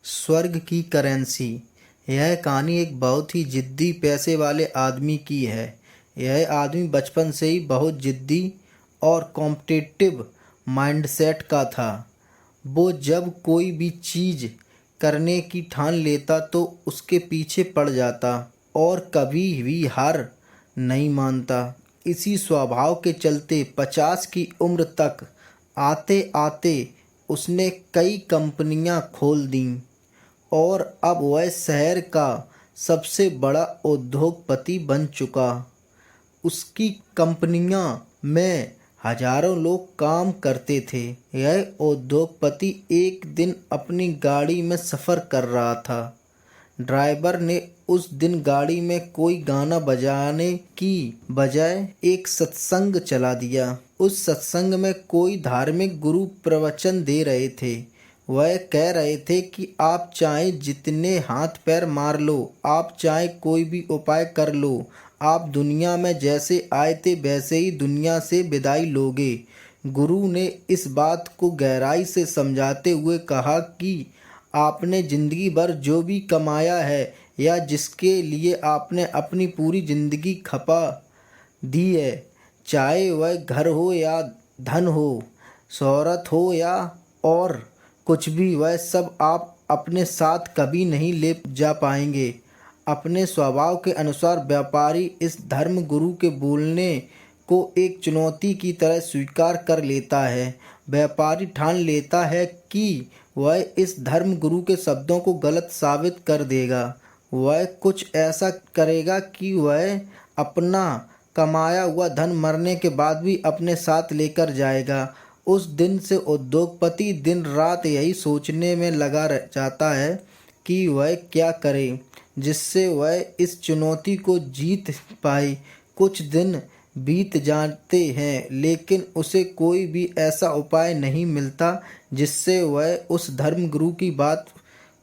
स्वर्ग की करेंसी। यह कहानी एक बहुत ही जिद्दी पैसे वाले आदमी की है। यह आदमी बचपन से ही बहुत जिद्दी और कॉम्पिटिटिव माइंडसेट का था। वो जब कोई भी चीज़ करने की ठान लेता तो उसके पीछे पड़ जाता और कभी भी हार नहीं मानता। इसी स्वभाव के चलते 50 की उम्र तक आते आते उसने कई कंपनियां खोल दीं और अब वह शहर का सबसे बड़ा उद्योगपति बन चुका। उसकी कंपनियों में हजारों लोग काम करते थे। यह उद्योगपति एक दिन अपनी गाड़ी में सफ़र कर रहा था। ड्राइवर ने उस दिन गाड़ी में कोई गाना बजाने की बजाय एक सत्संग चला दिया। उस सत्संग में कोई धार्मिक गुरु प्रवचन दे रहे थे। वह कह रहे थे कि आप चाहे जितने हाथ पैर मार लो, आप चाहे कोई भी उपाय कर लो, आप दुनिया में जैसे आए थे वैसे ही दुनिया से विदाई लोगे। गुरु ने इस बात को गहराई से समझाते हुए कहा कि आपने ज़िंदगी भर जो भी कमाया है या जिसके लिए आपने अपनी पूरी ज़िंदगी खपा दी है, चाहे वह घर हो या धन हो, शोहरत हो या और कुछ भी, वह सब आप अपने साथ कभी नहीं ले जा पाएंगे। अपने स्वभाव के अनुसार व्यापारी इस धर्म गुरु के बोलने को एक चुनौती की तरह स्वीकार कर लेता है। व्यापारी ठान लेता है कि वह इस धर्म गुरु के शब्दों को गलत साबित कर देगा। वह कुछ ऐसा करेगा कि वह अपना कमाया हुआ धन मरने के बाद भी अपने साथ लेकर जाएगा। उस दिन से उद्योगपति दिन रात यही सोचने में लगा रह जाता है कि वह क्या करे जिससे वह इस चुनौती को जीत पाए। कुछ दिन बीत जाते हैं लेकिन उसे कोई भी ऐसा उपाय नहीं मिलता जिससे वह उस धर्मगुरु की बात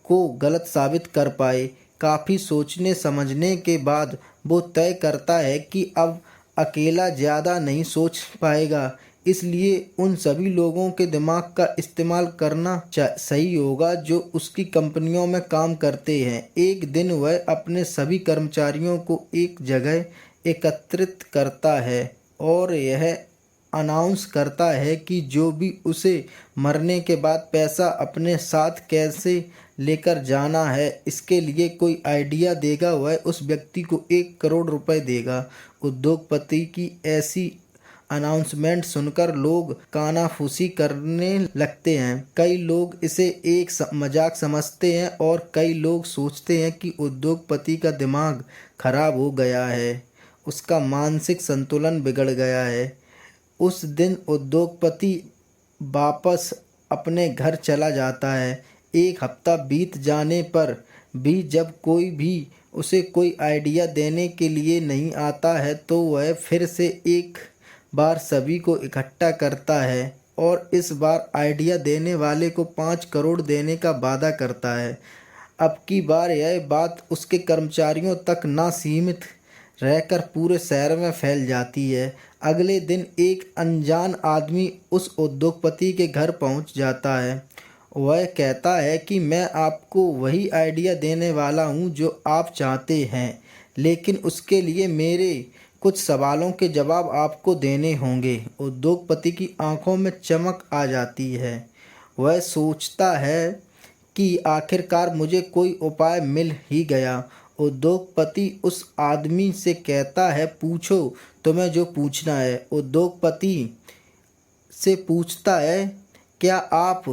को गलत साबित कर पाए। काफ़ी सोचने समझने के बाद वो तय करता है कि अब अकेला ज़्यादा नहीं सोच पाएगा, इसलिए उन सभी लोगों के दिमाग का इस्तेमाल करना सही होगा जो उसकी कंपनियों में काम करते हैं। एक दिन वह अपने सभी कर्मचारियों को एक जगह एकत्रित करता है और यह अनाउंस करता है कि जो भी उसे मरने के बाद पैसा अपने साथ कैसे लेकर जाना है, इसके लिए कोई आइडिया देगा वह उस व्यक्ति को 1 करोड़ रुपए देगा। उद्योगपति की ऐसी अनाउंसमेंट सुनकर लोग कानाफूसी करने लगते हैं। कई लोग इसे एक मजाक समझते हैं और कई लोग सोचते हैं कि उद्योगपति का दिमाग खराब हो गया है, उसका मानसिक संतुलन बिगड़ गया है। उस दिन उद्योगपति वापस अपने घर चला जाता है। एक हफ्ता बीत जाने पर भी जब कोई भी उसे कोई आइडिया देने के लिए नहीं आता है तो वह फिर से एक बार सभी को इकट्ठा करता है और इस बार आइडिया देने वाले को 5 करोड़ देने का वादा करता है। अब की बार यह बात उसके कर्मचारियों तक ना सीमित रहकर पूरे शहर में फैल जाती है। अगले दिन एक अनजान आदमी उस उद्योगपति के घर पहुंच जाता है। वह कहता है कि मैं आपको वही आइडिया देने वाला हूं जो आप चाहते हैं, लेकिन उसके लिए मेरे कुछ सवालों के जवाब आपको देने होंगे। उद्योगपति की आंखों में चमक आ जाती है। वह सोचता है कि आखिरकार मुझे कोई उपाय मिल ही गया। उद्योगपति उस आदमी से कहता है, पूछो, तुम्हें जो पूछना है। उद्योगपति से पूछता है, क्या आप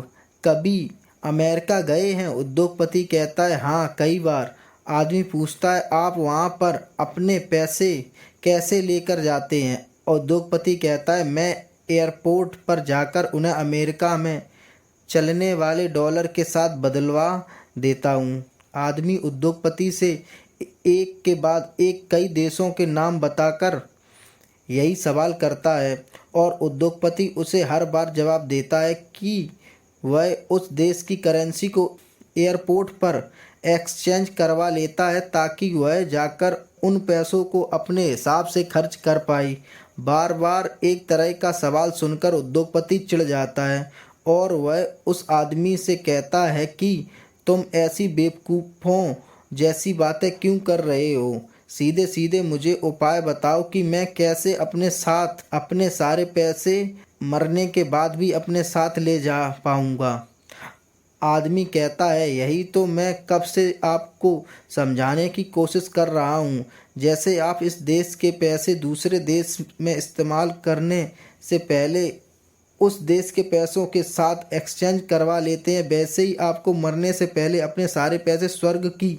कभी अमेरिका गए हैं? उद्योगपति कहता है, हाँ, कई बार। आदमी पूछता है, आप वहाँ पर अपने पैसे कैसे लेकर जाते हैं? उद्योगपति कहता है, मैं एयरपोर्ट पर जाकर उन्हें अमेरिका में चलने वाले डॉलर के साथ बदलवा देता हूँ। आदमी उद्योगपति से एक के बाद एक कई देशों के नाम बताकर यही सवाल करता है और उद्योगपति उसे हर बार जवाब देता है कि वह उस देश की करेंसी को एयरपोर्ट पर एक्सचेंज करवा लेता है ताकि वह जाकर उन पैसों को अपने हिसाब से खर्च कर पाए। बार बार एक तरह का सवाल सुनकर उद्योगपति चिढ़ जाता है और वह उस आदमी से कहता है कि तुम ऐसी बेवकूफ़ों जैसी बातें क्यों कर रहे हो? सीधे सीधे मुझे उपाय बताओ कि मैं कैसे अपने साथ अपने सारे पैसे मरने के बाद भी अपने साथ ले जा पाऊंगा। आदमी कहता है, यही तो मैं कब से आपको समझाने की कोशिश कर रहा हूँ। जैसे आप इस देश के पैसे दूसरे देश में इस्तेमाल करने से पहले उस देश के पैसों के साथ एक्सचेंज करवा लेते हैं, वैसे ही आपको मरने से पहले अपने सारे पैसे स्वर्ग की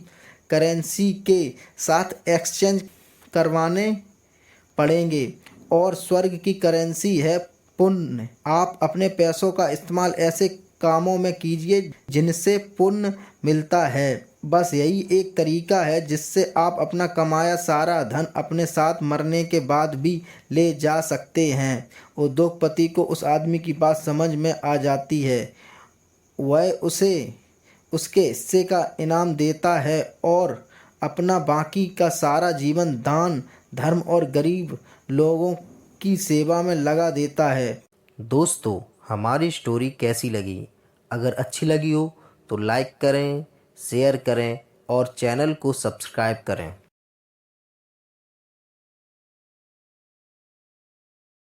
करेंसी के साथ एक्सचेंज करवाने पड़ेंगे। और स्वर्ग की करेंसी है पुण्य। आप अपने पैसों का इस्तेमाल ऐसे कामों में कीजिए जिनसे पुण्य मिलता है। बस यही एक तरीका है जिससे आप अपना कमाया सारा धन अपने साथ मरने के बाद भी ले जा सकते हैं। उद्योगपति को उस आदमी की बात समझ में आ जाती है। वह उसे उसके हिस्से का इनाम देता है और अपना बाकी का सारा जीवन दान धर्म और गरीब लोगों की सेवा में लगा देता है। दोस्तों, हमारी स्टोरी कैसी लगी? अगर अच्छी लगी हो तो लाइक करें, शेयर करें और चैनल को सब्सक्राइब करें।